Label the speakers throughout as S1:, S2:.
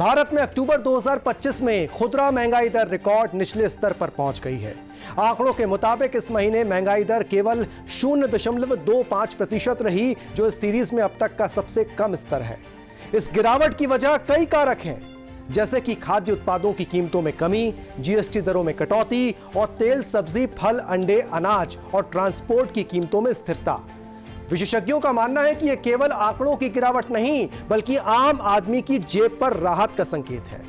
S1: भारत में अक्टूबर 2025 में खुदरा महंगाई दर रिकॉर्ड निचले स्तर पर पहुंच गई है। आंकड़ों के मुताबिक इस महीने महंगाई दर केवल 0.25% रही, जो इस सीरीज में अब तक का सबसे कम स्तर है। इस गिरावट की वजह कई कारक हैं, जैसे कि खाद्य उत्पादों की कीमतों में कमी, जीएसटी दरों में कटौती और तेल, सब्जी, फल, अंडे, अनाज और ट्रांसपोर्ट की कीमतों में स्थिरता। विशेषज्ञों का मानना है कि यह केवल आंकड़ों की गिरावट नहीं, बल्कि आम आदमी की जेब पर राहत का संकेत है।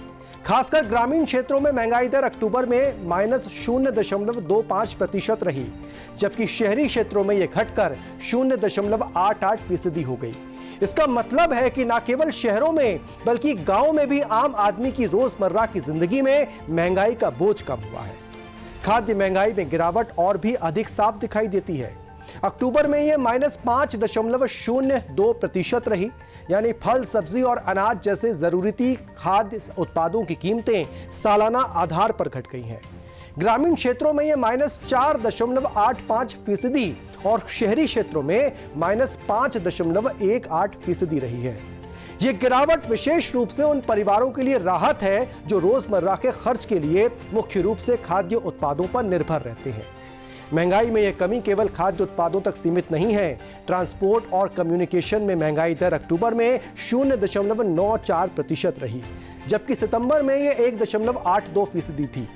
S1: खासकर ग्रामीण क्षेत्रों में महंगाई दर अक्टूबर में -0.25% रही, जबकि शहरी क्षेत्रों में यह घटकर 0.88% हो गई। इसका मतलब है कि न केवल शहरों में बल्कि गांव में भी आम आदमी की रोजमर्रा की जिंदगी में महंगाई का बोझ कम हुआ है। खाद्य महंगाई में गिरावट और भी अधिक साफ दिखाई देती है। अक्टूबर में यह -5.02% रही, यानी फल, सब्जी और अनाज जैसे जरूरती खाद्य उत्पादों की कीमतें सालाना आधार पर घट गई हैं। ग्रामीण क्षेत्रों में यह -4.85% और शहरी क्षेत्रों में -5.18% रही है। यह गिरावट विशेष रूप से उन परिवारों के लिए राहत है जो रोजमर्रा के खर्च के लिए मुख्य रूप से खाद्य उत्पादों पर निर्भर रहते हैं। महंगाई में यह कमी केवल खाद्य उत्पादों तक सीमित नहीं है। ट्रांसपोर्ट और कम्युनिकेशन में महंगाई दर अक्टूबर में 0.94% रही, जबकि सितंबर में यह 1.82% थी।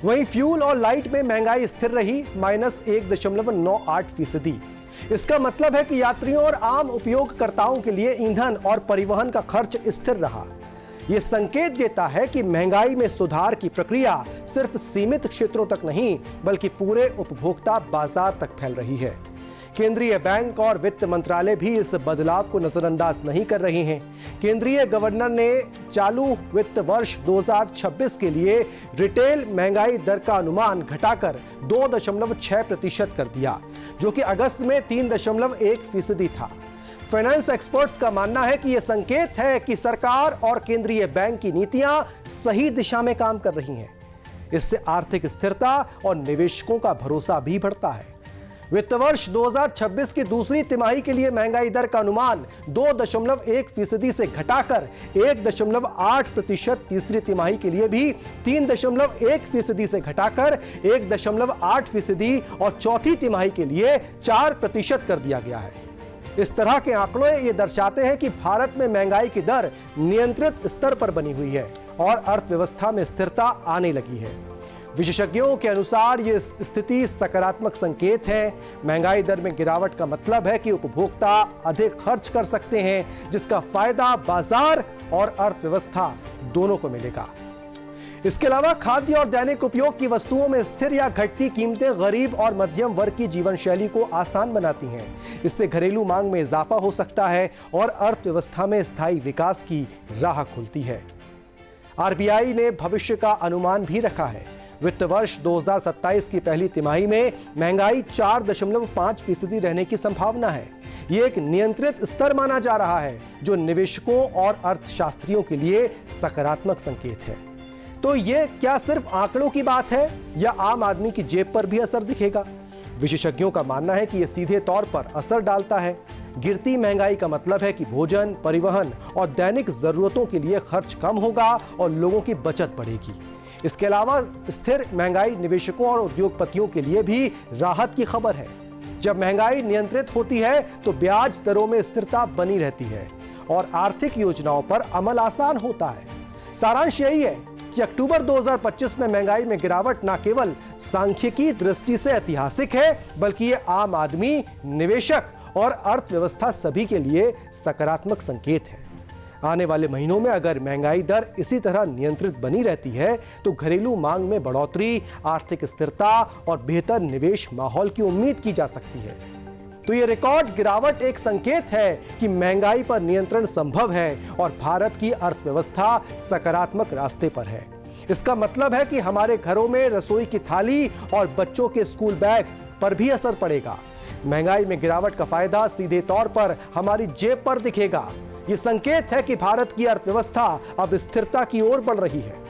S1: वहीं फ्यूल और लाइट में महंगाई स्थिर रही, -1.98%। इसका मतलब है कि यात्रियों और आम उपयोगकर्ताओं के लिए ईंधन और परिवहन का खर्च स्थिर रहा। यह संकेत देता है कि महंगाई में सुधार की प्रक्रिया सिर्फ सीमित क्षेत्रों तक नहीं, बल्कि पूरे उपभोक्ता बाजार तक फैल रही है। केंद्रीय बैंक और वित्त मंत्रालय भी इस बदलाव को नजरअंदाज नहीं कर रहे हैं। केंद्रीय गवर्नर ने चालू वित्त वर्ष 2026 के लिए रिटेल महंगाई दर का अनुमान घटाकर 2.6% कर दिया, जो कि अगस्त में 3.1% था। फाइनेंस एक्सपर्ट्स का मानना है कि यह संकेत है कि सरकार और केंद्रीय बैंक की नीतियां सही दिशा में काम कर रही हैं। इससे आर्थिक स्थिरता और निवेशकों का भरोसा भी बढ़ता है। वित्त वर्ष 2026 की दूसरी तिमाही के लिए महंगाई दर का अनुमान 2.1% से घटाकर 1.8%, तीसरी तिमाही के लिए भी 3.1% से घटाकर 1.8% और चौथी तिमाही के लिए 4% कर दिया गया है। इस तरह के आंकड़े ये दर्शाते हैं कि भारत में महंगाई की दर नियंत्रित स्तर पर बनी हुई है और अर्थव्यवस्था में स्थिरता आने लगी है। विशेषज्ञों के अनुसार ये स्थिति सकारात्मक संकेत है। महंगाई दर में गिरावट का मतलब है कि उपभोक्ता अधिक खर्च कर सकते हैं, जिसका फायदा बाजार और अर्थव्यवस्था दोनों को मिलेगा। इसके अलावा खाद्य और दैनिक उपयोग की वस्तुओं में स्थिर या घटती कीमतें गरीब और मध्यम वर्ग की जीवन शैली को आसान बनाती हैं। इससे घरेलू मांग में इजाफा हो सकता है और अर्थव्यवस्था में स्थायी विकास की राह खुलती है। आरबीआई ने भविष्य का अनुमान भी रखा है। वित्त वर्ष 2027 की पहली तिमाही में महंगाई 4.5% रहने की संभावना है। यह एक नियंत्रित स्तर माना जा रहा है, जो निवेशकों और अर्थशास्त्रियों के लिए सकारात्मक संकेत है। तो यह क्या सिर्फ आंकड़ों की बात है या आम आदमी की जेब पर भी असर दिखेगा? विशेषज्ञों का मानना है कि यह सीधे तौर पर असर डालता है। गिरती महंगाई का मतलब है कि भोजन, परिवहन और दैनिक जरूरतों के लिए खर्च कम होगा और लोगों की बचत बढ़ेगी। इसके अलावा स्थिर महंगाई निवेशकों और उद्योगपतियों के लिए भी राहत की खबर है। जब महंगाई नियंत्रित होती है तो ब्याज दरों में स्थिरता बनी रहती है और आर्थिक योजनाओं पर अमल आसान होता है। सारांश यही है कि अक्टूबर 2025 में महंगाई में गिरावट न केवल सांख्यिकी दृष्टि से ऐतिहासिक है, बल्कि ये आम आदमी, निवेशक और अर्थव्यवस्था सभी के लिए सकारात्मक संकेत है। आने वाले महीनों में अगर महंगाई दर इसी तरह नियंत्रित बनी रहती है तो घरेलू मांग में बढ़ोतरी, आर्थिक स्थिरता और बेहतर निवेश माहौल की उम्मीद की जा सकती है। तो ये रिकॉर्ड गिरावट एक संकेत है कि महंगाई पर नियंत्रण संभव है और भारत की अर्थव्यवस्था सकारात्मक रास्ते पर है। इसका मतलब है कि हमारे घरों में रसोई की थाली और बच्चों के स्कूल बैग पर भी असर पड़ेगा। महंगाई में गिरावट का फायदा सीधे तौर पर हमारी जेब पर दिखेगा। ये संकेत है कि भारत की अर्थव्यवस्था अब स्थिरता की ओर बढ़ रही है।